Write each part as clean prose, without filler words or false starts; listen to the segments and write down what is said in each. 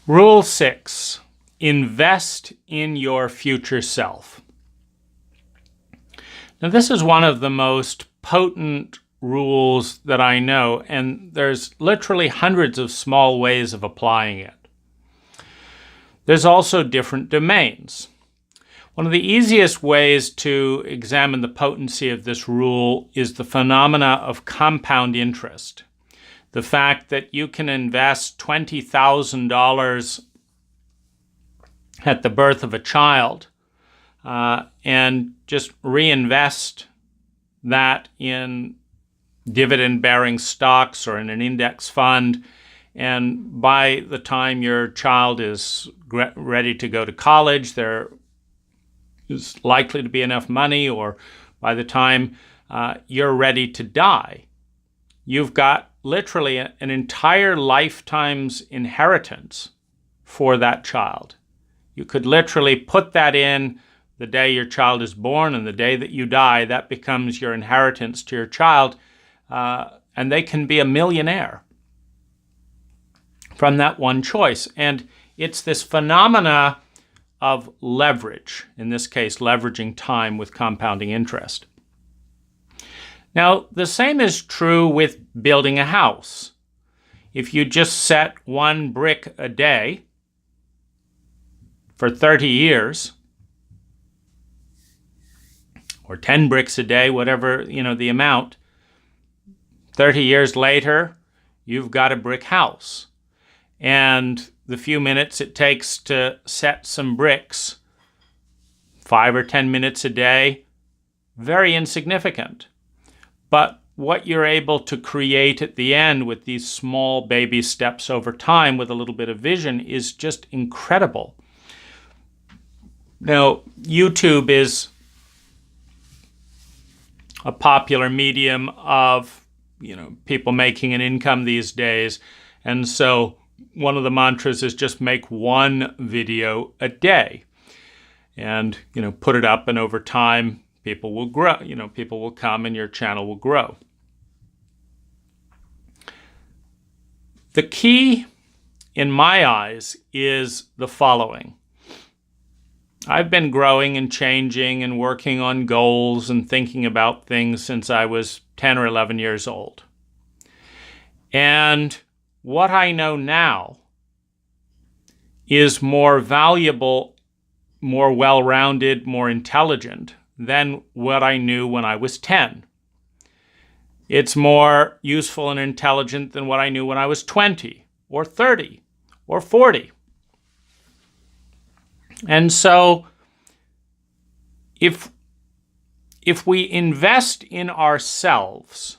Rule 6, invest in your future self. Now, this is one of the most potent rules that I know, and there's literally hundreds of small ways of applying it. There's also different domains. One of the easiest ways to examine the potency of this rule is the phenomena of compound interest. The fact that you can invest $20,000 at the birth of a child and just reinvest that in dividend-bearing stocks or in an index fund, and by the time your child is ready to go to college, there is likely to be enough money, or by the time you're ready to die, you've got literally an entire lifetime's inheritance for that child. You could literally put that in the day your child is born, and the day that you die, that becomes your inheritance to your child, and they can be a millionaire from that one choice. And it's this phenomena of leverage, in this case, leveraging time with compounding interest. Now, the same is true with building a house. If you just set one brick a day for 30 years, or 10 bricks a day, whatever, the amount, 30 years later, you've got a brick house. And the few minutes it takes to set some bricks, 5 or 10 minutes a day, very insignificant. But what you're able to create at the end with these small baby steps over time with a little bit of vision is just incredible. Now, YouTube is a popular medium of, people making an income these days. And so one of the mantras is just make one video a day and, put it up, and over time, people will grow, people will come and your channel will grow. The key, in my eyes, is the following. I've been growing and changing and working on goals and thinking about things since I was 10 or 11 years old. And what I know now is more valuable, more well-rounded, more intelligent than what I knew when I was 10. It's more useful and intelligent than what I knew when I was 20 or 30 or 40. And so if we invest in ourselves,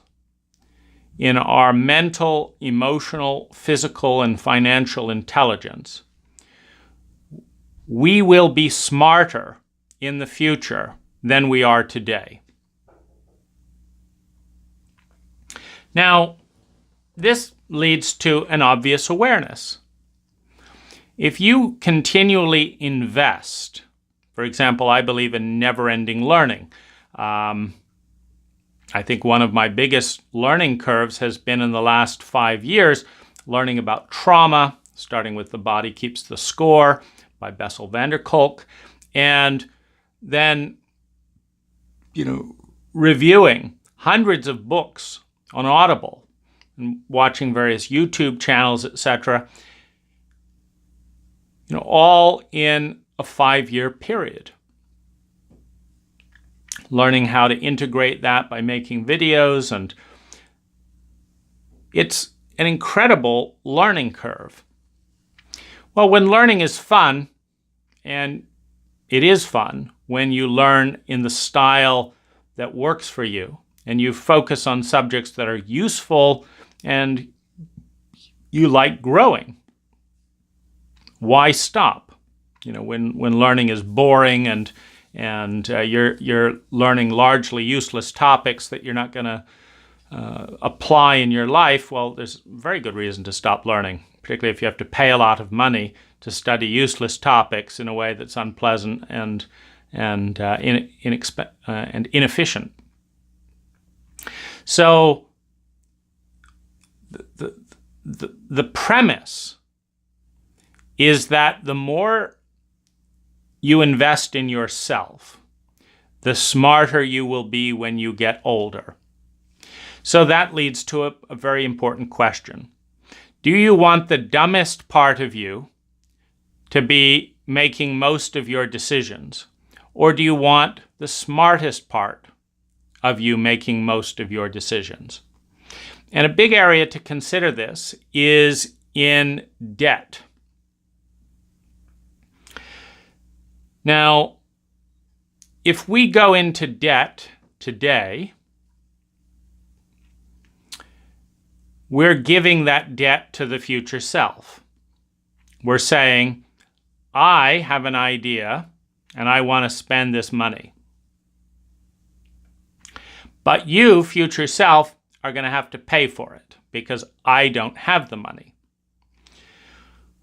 in our mental, emotional, physical, and financial intelligence, we will be smarter in the future than we are today. Now, this leads to an obvious awareness. If you continually invest, for example, I believe in never-ending learning. I think one of my biggest learning curves has been in the last 5 years, learning about trauma, starting with The Body Keeps the Score by Bessel van der Kolk, and then, reviewing hundreds of books on Audible and watching various YouTube channels, etc., all in a 5-year period. Learning how to integrate that by making videos, and it's an incredible learning curve. Well, when learning is fun, and it is fun when you learn in the style that works for you, and you focus on subjects that are useful and you like growing, why stop? When learning is boring and you're learning largely useless topics that you're not going to apply in your life, well, there's very good reason to stop learning, particularly if you have to pay a lot of money to study useless topics in a way that's unpleasant and inefficient. So the premise is that the more you invest in yourself, the smarter you will be when you get older. So that leads to a very important question. Do you want the dumbest part of you to be making most of your decisions? Or do you want the smartest part of you making most of your decisions? And a big area to consider this is in debt. Now, if we go into debt today, we're giving that debt to the future self. We're saying, I have an idea and I want to spend this money. But you, future self, are going to have to pay for it because I don't have the money.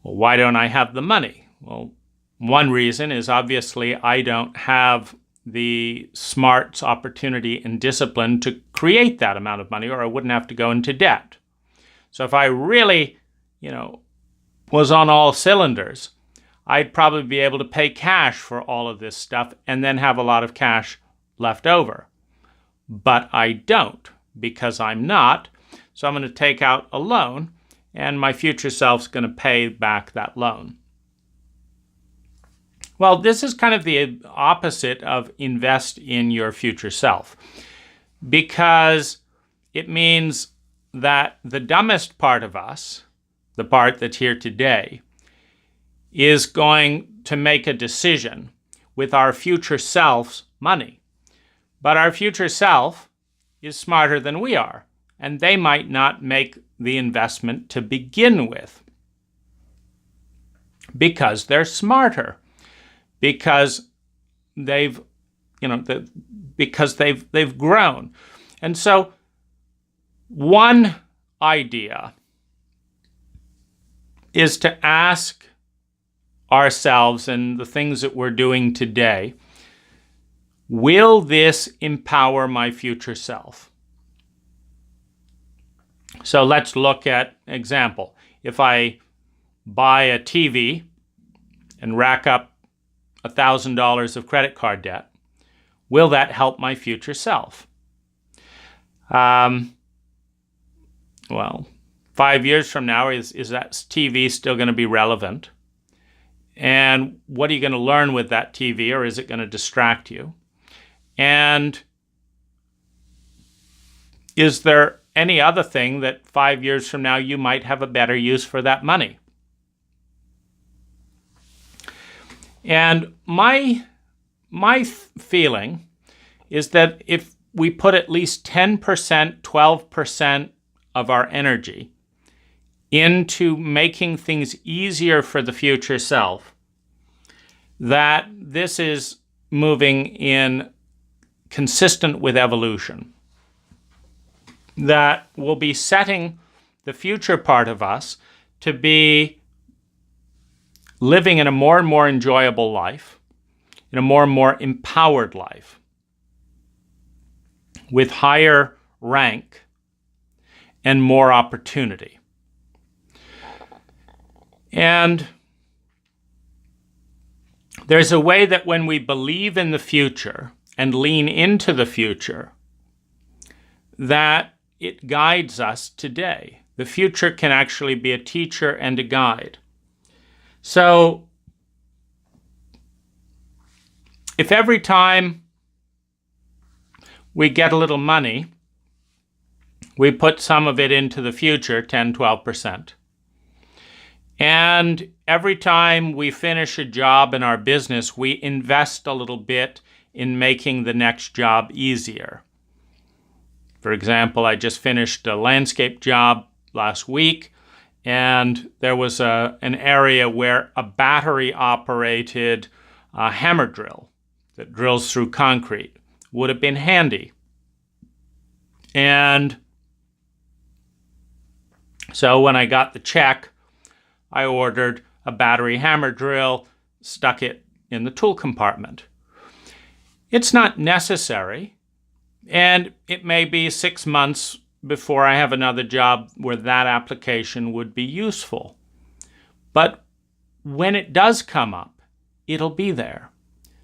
Well, why don't I have the money? Well, one reason is obviously I don't have the smarts, opportunity, and discipline to create that amount of money, or I wouldn't have to go into debt. So if I really, was on all cylinders, I'd probably be able to pay cash for all of this stuff and then have a lot of cash left over. But I don't, because I'm not. So I'm going to take out a loan, and my future self's going to pay back that loan. Well, this is kind of the opposite of invest in your future self, because it means that the dumbest part of us, the part that's here today, is going to make a decision with our future self's money. But our future self is smarter than we are, and they might not make the investment to begin with because they're smarter, because they've grown. And so one idea is to ask ourselves and the things that we're doing today, will this empower my future self? So let's look at example. If I buy a TV and rack up $1,000 of credit card debt, will that help my future self? Well, 5 years from now, is that TV still going to be relevant? And what are you going to learn with that TV, or is it going to distract you? And is there any other thing that 5 years from now you might have a better use for that money? And my feeling is that if we put at least 10%, 12% of our energy into making things easier for the future self, that this is moving in consistent with evolution. That will be setting the future part of us to be living in a more and more enjoyable life, in a more and more empowered life, with higher rank and more opportunity. And there's a way that when we believe in the future and lean into the future, that it guides us today. The future can actually be a teacher and a guide. So if every time we get a little money, we put some of it into the future, 10, 12%, and every time we finish a job in our business, we invest a little bit in making the next job easier. For example, I just finished a landscape job last week, and there was an area where a battery-operated hammer drill that drills through concrete would have been handy. And so when I got the check, I ordered a battery hammer drill, stuck it in the tool compartment. It's not necessary, and it may be 6 months before I have another job where that application would be useful. But when it does come up, it'll be there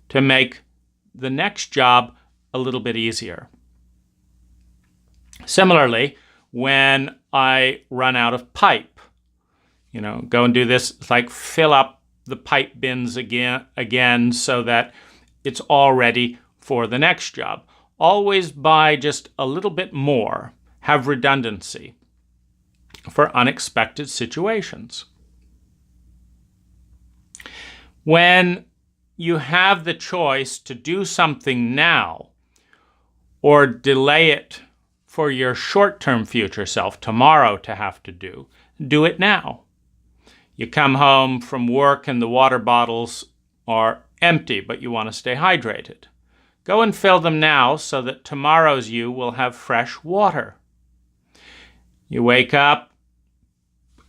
to make the next job a little bit easier. Similarly, when I run out of pipe, go and do this, like fill up the pipe bins again so that it's all ready for the next job. Always buy just a little bit more, have redundancy for unexpected situations. When you have the choice to do something now or delay it for your short-term future self tomorrow to have to do it now. You come home from work and the water bottles are empty, but you want to stay hydrated. Go and fill them now so that tomorrow's you will have fresh water. You wake up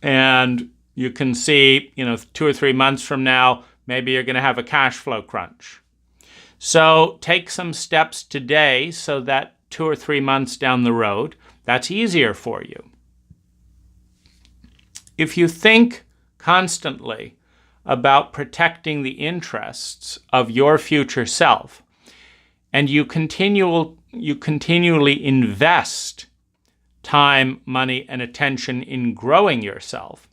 and you can see, 2 or 3 months from now, maybe you're going to have a cash flow crunch. So take some steps today so that 2 or 3 months down the road, that's easier for you. If you think constantly about protecting the interests of your future self, and you continually invest time, money, and attention in growing yourself,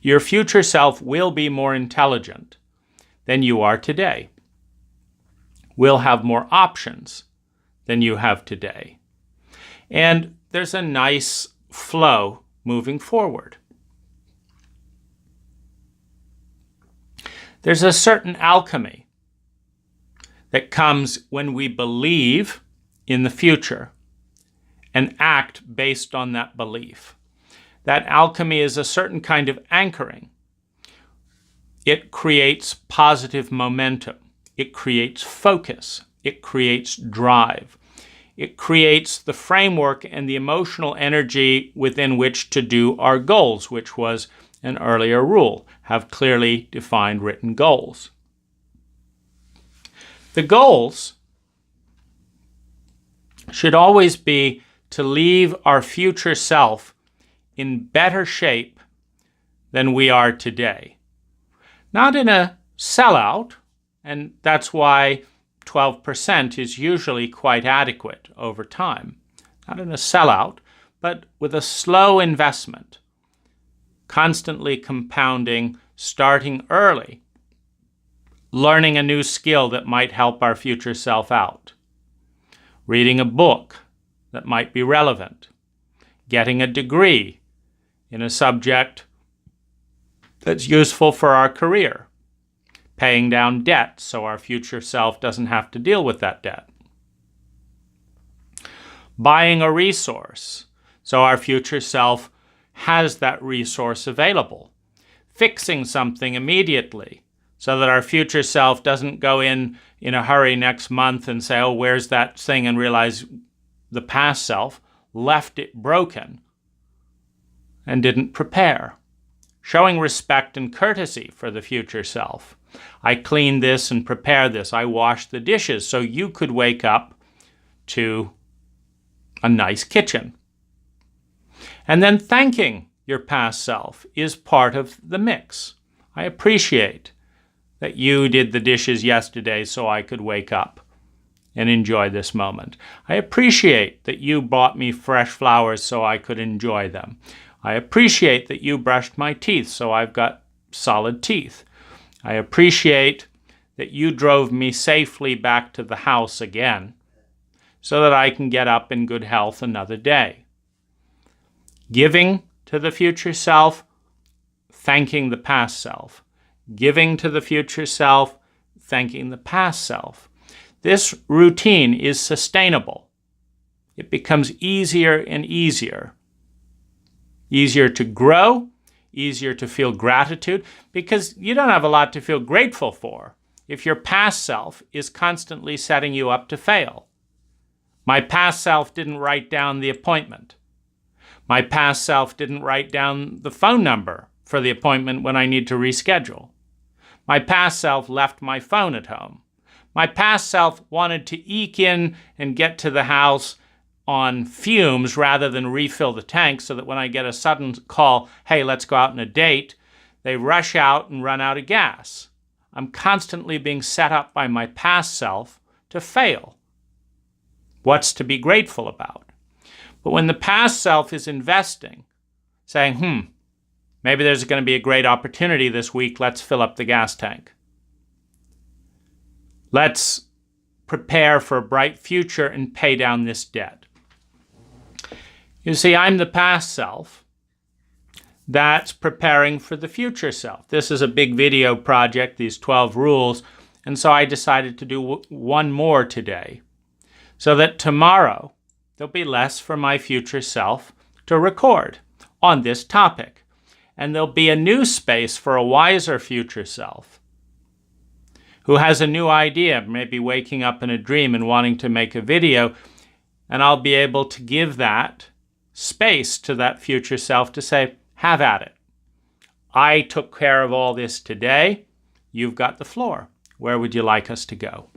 your future self will be more intelligent than you are today. Will have more options than you have today. And there's a nice flow moving forward. There's a certain alchemy that comes when we believe in the future and act based on that belief. That alchemy is a certain kind of anchoring. It creates positive momentum. It creates focus. It creates drive. It creates the framework and the emotional energy within which to do our goals, which was an earlier rule. Have clearly defined written goals. The goals should always be to leave our future self in better shape than we are today. Not in a sellout, and that's why 12% is usually quite adequate over time. Not in a sellout, but with a slow investment, constantly compounding, starting early, learning a new skill that might help our future self out, reading a book that might be relevant, getting a degree in a subject that's useful for our career, paying down debt so our future self doesn't have to deal with that debt, buying a resource so our future self has that resource available, fixing something immediately so that our future self doesn't go in a hurry next month and say, oh, where's that thing, and realize the past self left it broken and didn't prepare. Showing respect and courtesy for the future self. I cleaned this and prepared this. I washed the dishes so you could wake up to a nice kitchen. And then thanking your past self is part of the mix. I appreciate that you did the dishes yesterday so I could wake up and enjoy this moment. I appreciate that you bought me fresh flowers so I could enjoy them. I appreciate that you brushed my teeth so I've got solid teeth. I appreciate that you drove me safely back to the house again so that I can get up in good health another day. Giving to the future self, thanking the past self. Giving to the future self, thanking the past self. This routine is sustainable. It becomes easier and easier. Easier to grow, easier to feel gratitude, because you don't have a lot to feel grateful for if your past self is constantly setting you up to fail. My past self didn't write down the appointment. My past self didn't write down the phone number for the appointment when I need to reschedule. My past self left my phone at home. My past self wanted to eke in and get to the house on fumes rather than refill the tank so that when I get a sudden call, hey, let's go out on a date, they rush out and run out of gas. I'm constantly being set up by my past self to fail. What's to be grateful about? But when the past self is investing, saying, maybe there's going to be a great opportunity this week, let's fill up the gas tank. Let's prepare for a bright future and pay down this debt. You see, I'm the past self that's preparing for the future self. This is a big video project, these 12 rules, and so I decided to do one more today, so that tomorrow there'll be less for my future self to record on this topic, and there'll be a new space for a wiser future self who has a new idea, maybe waking up in a dream and wanting to make a video, and I'll be able to give that space to that future self to say, have at it. I took care of all this today. You've got the floor. Where would you like us to go?